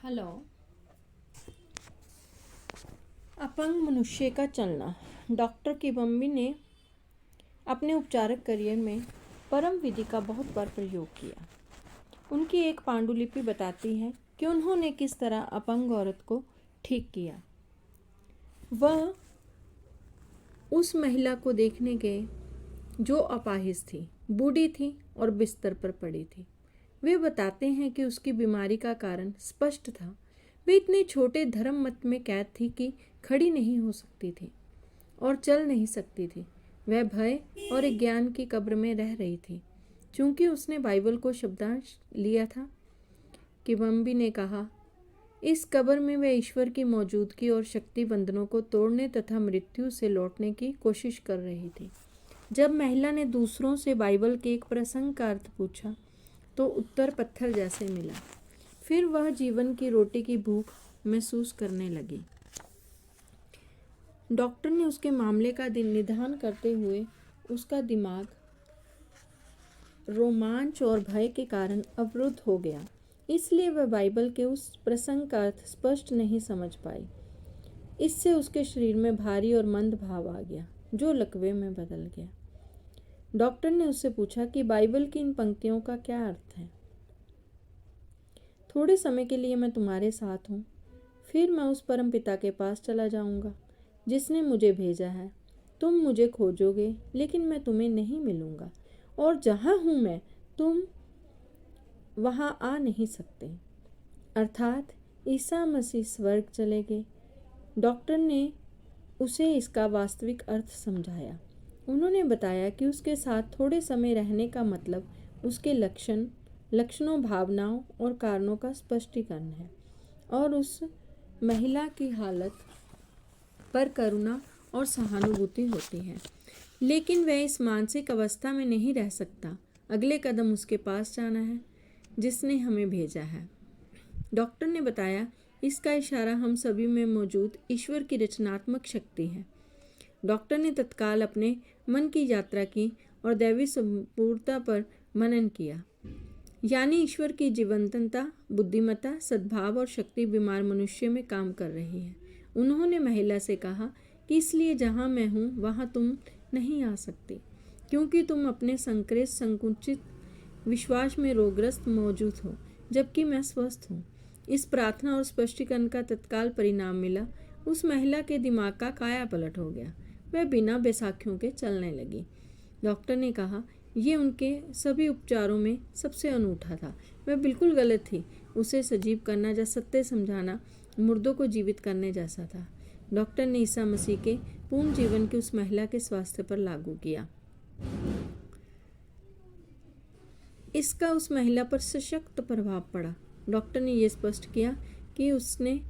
Hello. अपंग मनुष्य का चलना। डॉक्टर किबम्बी ने अपने उपचारक करियर में परम विधि का बहुत बार प्रयोग किया। उनकी एक पांडुलिपि बताती है कि उन्होंने किस तरह अपंग औरत को ठीक किया। वह उस महिला को देखने गए जो अपाहिज थी, बूढ़ी थी और बिस्तर पर पड़ी थी। वे बताते हैं कि उसकी बीमारी का कारण स्पष्ट था। वे इतने छोटे धर्म मत में कैद थी कि खड़ी नहीं हो सकती थी और चल नहीं सकती थी। वह भय और ज्ञान की कब्र में रह रही थी। चूंकि उसने बाइबल को शब्दांश लिया था, किबम्बी ने कहा, इस कब्र में वह ईश्वर की मौजूदगी और शक्ति बंधनों को तोड़ने तथा मृत्यु से लौटने की कोशिश कर रही थी। जब महिला ने दूसरों से बाइबल के एक प्रसंग का अर्थ पूछा तो उत्तर पत्थर जैसे मिला। फिर वह जीवन की रोटी की भूख महसूस करने लगी। डॉक्टर ने उसके मामले का निदान करते हुए उसका दिमाग रोमांच और भय के कारण अवरुद्ध हो गया, इसलिए वह बाइबल के उस प्रसंग का अर्थ स्पष्ट नहीं समझ पाई। इससे उसके शरीर में भारी और मंद भाव आ गया जो लकवे में बदल गया। डॉक्टर ने उससे पूछा कि बाइबल की इन पंक्तियों का क्या अर्थ है। थोड़े समय के लिए मैं तुम्हारे साथ हूँ, फिर मैं उस परम पिता के पास चला जाऊँगा जिसने मुझे भेजा है। तुम मुझे खोजोगे लेकिन मैं तुम्हें नहीं मिलूँगा, और जहाँ हूँ मैं तुम वहाँ आ नहीं सकते। अर्थात ईसा मसीह स्वर्ग चले गए। डॉक्टर ने उसे इसका वास्तविक अर्थ समझाया। उन्होंने बताया कि उसके साथ थोड़े समय रहने का मतलब उसके लक्षणों, भावनाओं और कारणों का स्पष्टीकरण है और उस महिला की हालत पर करुणा और सहानुभूति होती है। लेकिन वह इस मानसिक अवस्था में नहीं रह सकता। अगले कदम उसके पास जाना है जिसने हमें भेजा है। डॉक्टर ने बताया, इसका इशारा हम सभी में मौजूद ईश्वर की रचनात्मक शक्ति है। डॉक्टर ने तत्काल अपने मन की यात्रा की और दैवी संपूर्णता पर मनन किया, यानी ईश्वर की जीवंतता, बुद्धिमत्ता, सद्भाव और शक्ति बीमार मनुष्य में काम कर रही है। उन्होंने महिला से कहा कि इसलिए जहाँ मैं हूँ वहाँ तुम नहीं आ सकती, क्योंकि तुम अपने संकुचित विश्वास में रोगग्रस्त मौजूद हो, जबकि मैं स्वस्थ हूँ। इस प्रार्थना और स्पष्टीकरण का तत्काल परिणाम मिला। उस महिला के दिमाग का काया पलट हो गया। वह बिना बैसाखियों के चलने लगी। डॉक्टर ने कहा, ये उनके सभी उपचारों में सबसे अनूठा था। वह बिल्कुल गलत थी। उसे सजीव करना या सत्य समझाना मुर्दों को जीवित करने जैसा था। डॉक्टर ने ईसा मसीह के पूर्ण जीवन की उस महिला के स्वास्थ्य पर लागू किया। इसका उस महिला पर सशक्त प्रभाव पड़ा। डॉक्टर ने यह स्पष्ट किया कि उसने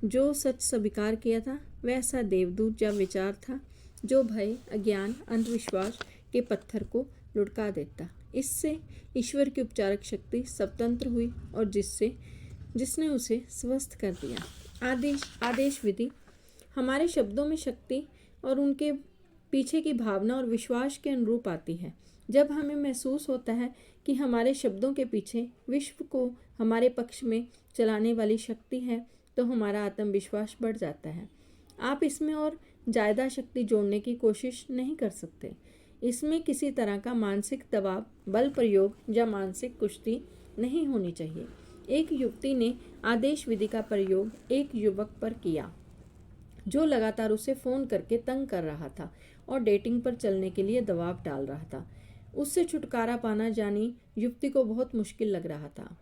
जो सच स्वीकार किया था वह ऐसा देवदूत या विचार था जो भय, अज्ञान, अंधविश्वास के पत्थर को लुढ़का देता। इससे ईश्वर की उपचारक शक्ति स्वतंत्र हुई और जिसने उसे स्वस्थ कर दिया। आदेश विधि हमारे शब्दों में शक्ति और उनके पीछे की भावना और विश्वास के अनुरूप आती है। जब हमें महसूस होता है कि हमारे शब्दों के पीछे विश्व को हमारे पक्ष में चलाने वाली शक्ति है, तो हमारा आत्मविश्वास बढ़ जाता है। आप इसमें और ज़्यादा शक्ति जोड़ने की कोशिश नहीं कर सकते। इसमें किसी तरह का मानसिक दबाव, बल प्रयोग या मानसिक कुश्ती नहीं होनी चाहिए। एक युवती ने आदेश विधि का प्रयोग एक युवक पर किया जो लगातार उसे फ़ोन करके तंग कर रहा था और डेटिंग पर चलने के लिए दबाव डाल रहा था। उससे छुटकारा पाना जानी युवती को बहुत मुश्किल लग रहा था।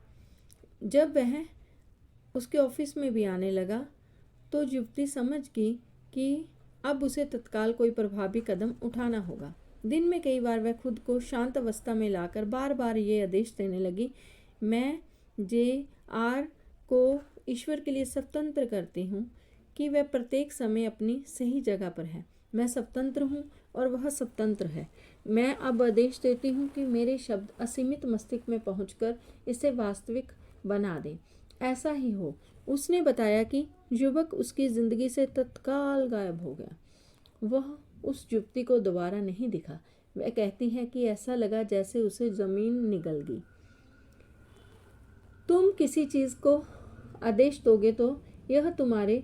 जब वह उसके ऑफिस में भी आने लगा तो युवती समझ गई कि अब उसे तत्काल कोई प्रभावी कदम उठाना होगा। दिन में कई बार वह खुद को शांत अवस्था में लाकर बार बार ये आदेश देने लगी, मैं जे.आर. को ईश्वर के लिए स्वतंत्र करती हूँ कि वह प्रत्येक समय अपनी सही जगह पर है। मैं स्वतंत्र हूँ और वह स्वतंत्र है। मैं अब आदेश देती हूँ कि मेरे शब्द असीमित मस्तिष्क में पहुँचकर इसे वास्तविक बना दें। ऐसा ही हो। उसने बताया कि युवक उसकी ज़िंदगी से तत्काल गायब हो गया। वह उस युवती को दोबारा नहीं दिखा। वह कहती है कि ऐसा लगा जैसे उसे ज़मीन निगल गई। तुम किसी चीज़ को आदेश दोगे तो यह तुम्हारे